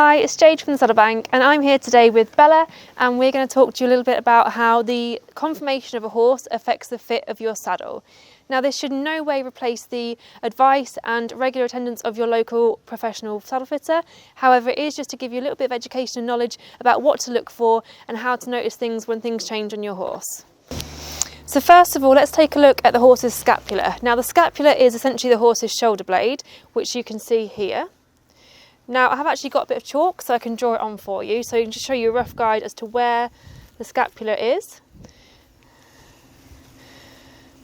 Hi, it's Jade from the Saddle Bank, and I'm here today with Bella, and we're going to talk to you a little bit about how the conformation of a horse affects the fit of your saddle. Now, this should in no way replace the advice and regular attendance of your local professional saddle fitter. However, it is just to give you a little bit of education and knowledge about what to look for and how to notice things when things change on your horse. So first of all, let's take a look at the horse's scapula. Now, the scapula is essentially the horse's shoulder blade, which you can see here. Now, I have actually got a bit of chalk so I can draw it on for you, so I can just show you a rough guide as to where the scapula is.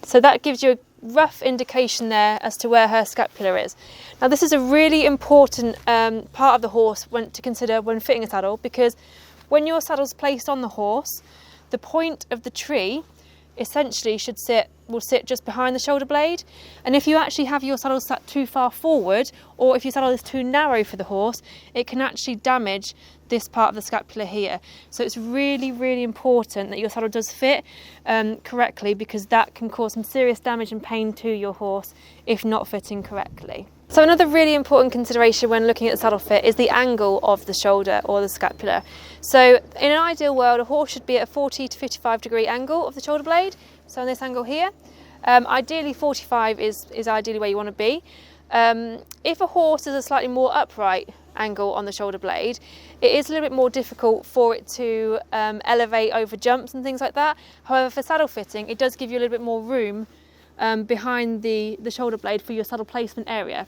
So that gives you a rough indication there as to where her scapula is. Now, this is a really important part of the horse to consider when fitting a saddle, because when your saddle's placed on the horse, the point of the tree essentially will sit just behind the shoulder blade, and if you actually have your saddle sat too far forward, or if your saddle is too narrow for the horse, it can actually damage this part of the scapula here. So it's really, really important that your saddle does fit correctly, because that can cause some serious damage and pain to your horse if not fitting correctly. So another really important consideration when looking at the saddle fit is the angle of the shoulder or the scapula. So in an ideal world, a horse should be at a 40 to 55 degree angle of the shoulder blade. So on this angle here, ideally 45 is ideally where you want to be. If a horse has a slightly more upright angle on the shoulder blade, it is a little bit more difficult for it to elevate over jumps and things like that. However, for saddle fitting, it does give you a little bit more room behind the shoulder blade for your saddle placement area.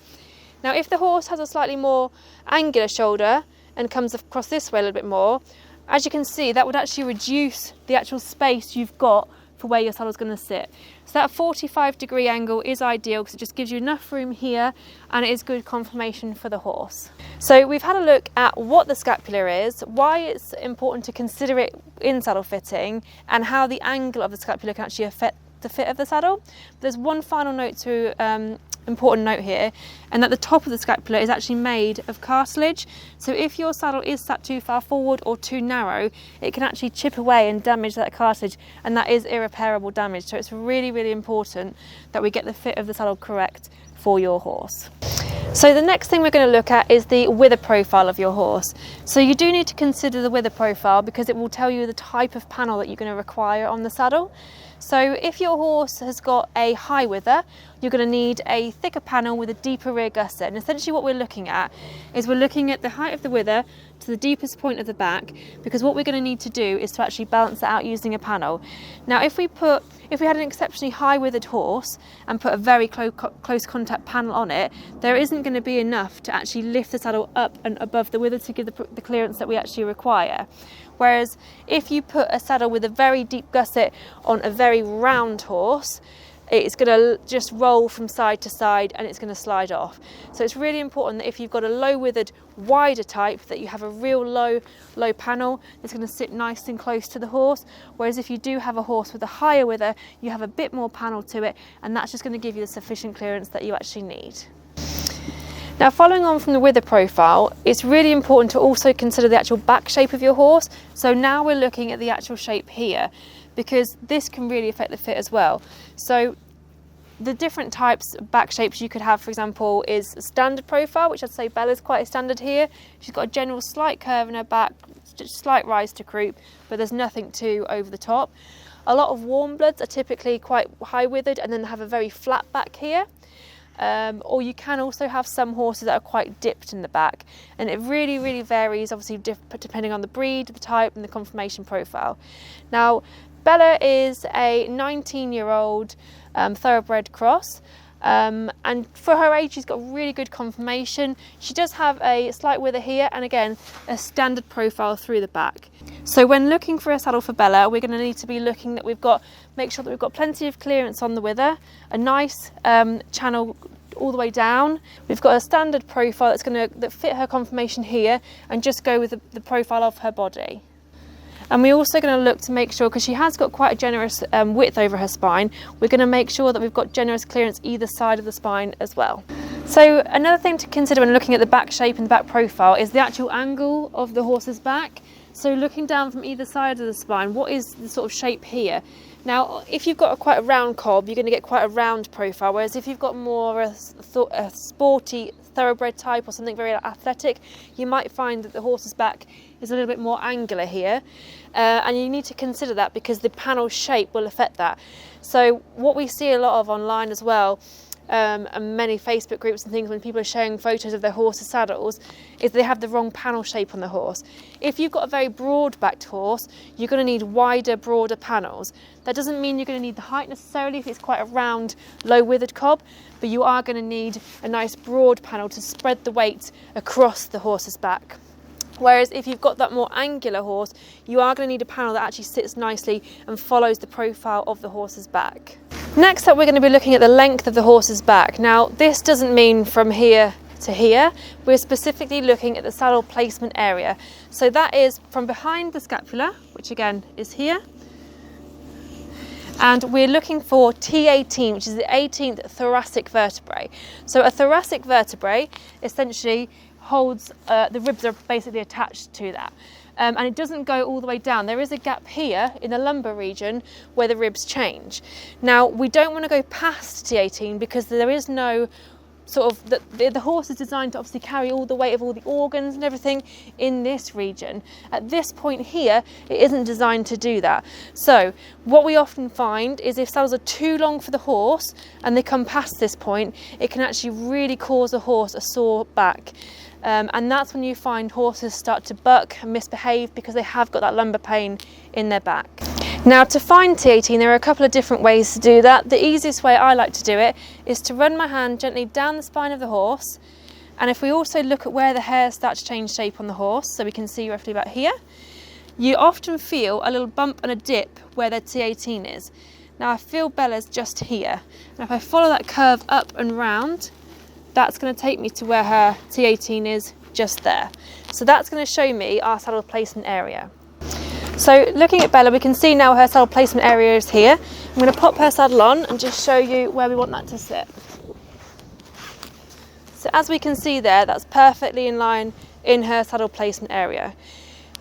Now, if the horse has a slightly more angular shoulder and comes across this way a little bit more, as you can see, that would actually reduce the actual space you've got for where your saddle is going to sit. So that 45 degree angle is ideal because it just gives you enough room here, and it is good conformation for the horse. So we've had a look at what the scapula is, why it's important to consider it in saddle fitting, and how the angle of the scapula can actually affect the fit of the saddle. There's one final important note here, and that the top of the scapula is actually made of cartilage. So if your saddle is sat too far forward or too narrow, it can actually chip away and damage that cartilage, and that is irreparable damage. So it's really, really important that we get the fit of the saddle correct for your horse. So the next thing we're going to look at is the wither profile of your horse. So you do need to consider the wither profile, because it will tell you the type of panel that you're going to require on the saddle. So if your horse has got a high wither, you're going to need a thicker panel with a deeper rear gusset. And essentially what we're looking at is we're looking at the height of the wither to the deepest point of the back, because what we're going to need to do is to actually balance that out using a panel. Now, if we had an exceptionally high withered horse and put a very close contact panel on it, there isn't going to be enough to actually lift the saddle up and above the wither to give the clearance that we actually require. Whereas if you put a saddle with a very deep gusset on a very round horse, it's going to just roll from side to side and it's going to slide off. So it's really important that if you've got a low withered, wider type, that you have a real low panel that's going to sit nice and close to the horse. Whereas if you do have a horse with a higher wither, you have a bit more panel to it, and that's just going to give you the sufficient clearance that you actually need. Now, following on from the wither profile, it's really important to also consider the actual back shape of your horse. So now we're looking at the actual shape here, because this can really affect the fit as well. So the different types of back shapes you could have, for example, is a standard profile, which I'd say Bella's quite standard here. She's got a general slight curve in her back, just slight rise to croup, but there's nothing too over the top. A lot of warm bloods are typically quite high withered and then have a very flat back here. Or you can also have some horses that are quite dipped in the back, and it really, really varies, obviously depending on the breed, the type and the conformation profile. Now, Bella is a 19-year-old thoroughbred cross, and for her age she's got really good conformation. She does have a slight wither here, and again a standard profile through the back. So when looking for a saddle for Bella, we're going to need to be looking that make sure that we've got plenty of clearance on the wither, a nice channel all the way down. We've got a standard profile that's going to fit her conformation here and just go with the profile of her body. And we're also going to look to make sure, because she has got quite a generous width over her spine, we're going to make sure that we've got generous clearance either side of the spine as well. So another thing to consider when looking at the back shape and the back profile is the actual angle of the horse's back. So looking down from either side of the spine, what is the sort of shape here? Now, if you've got quite a round cob, you're going to get quite a round profile, whereas if you've got more a sporty, thoroughbred type or something very athletic, you might find that the horse's back is a little bit more angular here. And you need to consider that because the panel shape will affect that. So what we see a lot of online as well, and many Facebook groups and things when people are sharing photos of their horse's saddles, is they have the wrong panel shape on the horse. If you've got a very broad-backed horse, you're going to need wider, broader panels. That doesn't mean you're going to need the height necessarily if it's quite a round, low-withered cob, but you are going to need a nice broad panel to spread the weight across the horse's back. Whereas if you've got that more angular horse, you are going to need a panel that actually sits nicely and follows the profile of the horse's back. Next up, we're going to be looking at the length of the horse's back. Now, this doesn't mean from here to here. We're specifically looking at the saddle placement area. So that is from behind the scapula, which again is here. And we're looking for T18, which is the 18th thoracic vertebrae. So a thoracic vertebrae essentially holds, the ribs are basically attached to that. And it doesn't go all the way down. There is a gap here in the lumbar region where the ribs change. Now, we don't want to go past T18 because there is no sort of, the horse is designed to obviously carry all the weight of all the organs and everything in this region. At this point here, it isn't designed to do that. So what we often find is if saddles are too long for the horse and they come past this point, it can actually really cause the horse a sore back. And that's when you find horses start to buck and misbehave because they have got that lumbar pain in their back. Now, to find T18, there are a couple of different ways to do that. The easiest way I like to do it is to run my hand gently down the spine of the horse. And if we also look at where the hairs start to change shape on the horse, so we can see roughly about here, you often feel a little bump and a dip where their T18 is. Now, I feel Bella's just here. And if I follow that curve up and round, that's going to take me to where her T18 is just there. So that's going to show me our saddle placement area. So looking at Bella, we can see now her saddle placement area is here. I'm going to pop her saddle on and just show you where we want that to sit. So as we can see there, that's perfectly in line in her saddle placement area.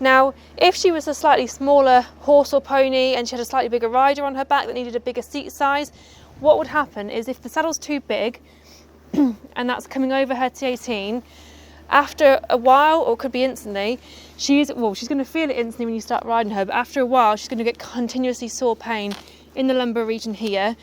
Now, if she was a slightly smaller horse or pony and she had a slightly bigger rider on her back that needed a bigger seat size, what would happen is if the saddle's too big, and that's coming over her T18, after a while, or it could be instantly, she's going to feel it instantly when you start riding her, but after a while she's going to get continuously sore pain in the lumbar region here,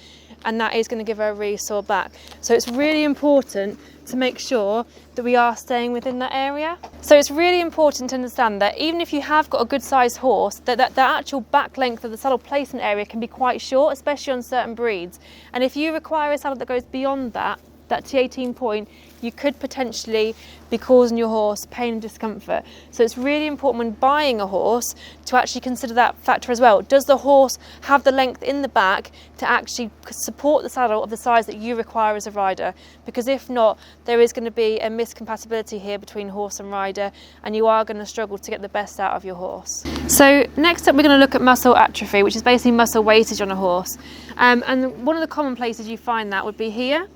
and that is going to give her a really sore back. So it's really important to make sure that we are staying within that area. So it's really important to understand that even if you have got a good sized horse, that the actual back length of the saddle placement area can be quite short, especially on certain breeds. And if you require a saddle that goes beyond that T18 point, you could potentially be causing your horse pain and discomfort. So it's really important when buying a horse to actually consider that factor as well. Does the horse have the length in the back to actually support the saddle of the size that you require as a rider? Because if not, there is going to be a miscompatibility here between horse and rider, and you are going to struggle to get the best out of your horse. So next up, we're going to look at muscle atrophy, which is basically muscle wastage on a horse. And one of the common places you find that would be here.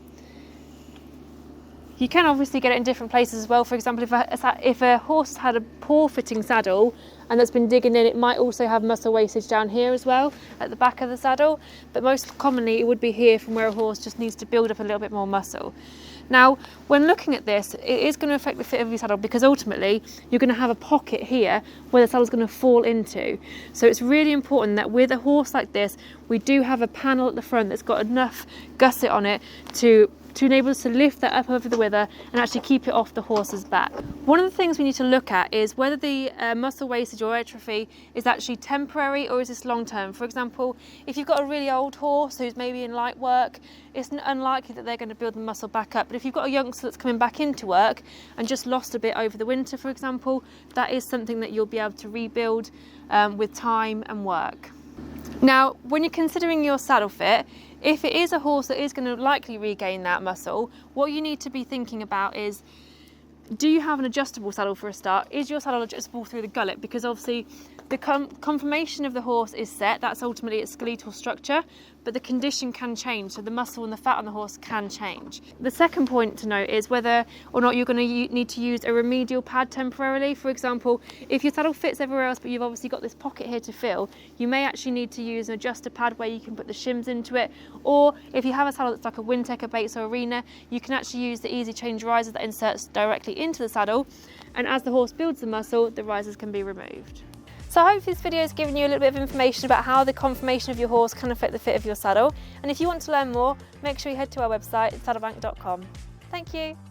You can obviously get it in different places as well. For example, if a horse had a poor fitting saddle and that's been digging in, it might also have muscle wastage down here as well at the back of the saddle. But most commonly it would be here from where a horse just needs to build up a little bit more muscle. Now, when looking at this, it is going to affect the fit of your saddle because ultimately you're going to have a pocket here where the saddle is going to fall into. So it's really important that with a horse like this, we do have a panel at the front that's got enough gusset on it to enable us to lift that up over the wither and actually keep it off the horse's back. One of the things we need to look at is whether the muscle wastage or atrophy is actually temporary or is this long term. For example, if you've got a really old horse who's maybe in light work, it's unlikely that they're going to build the muscle back up. But if you've got a youngster that's coming back into work and just lost a bit over the winter, for example, that is something that you'll be able to rebuild with time and work. Now, when you're considering your saddle fit, if it is a horse that is going to likely regain that muscle, what you need to be thinking about is, do you have an adjustable saddle for a start? Is your saddle adjustable through the gullet? Because obviously the conformation of the horse is set, that's ultimately its skeletal structure, but the condition can change, so the muscle and the fat on the horse can change. The second point to note is whether or not you're going to need to use a remedial pad temporarily. For example, if your saddle fits everywhere else but you've obviously got this pocket here to fill, you may actually need to use an adjuster pad where you can put the shims into it, or if you have a saddle that's like a Windtaker Bates or Arena, you can actually use the easy change riser that inserts directly into the saddle, and as the horse builds the muscle, the risers can be removed. So I hope this video has given you a little bit of information about how the conformation of your horse can affect the fit of your saddle, and if you want to learn more, make sure you head to our website, saddlebank.com. Thank you.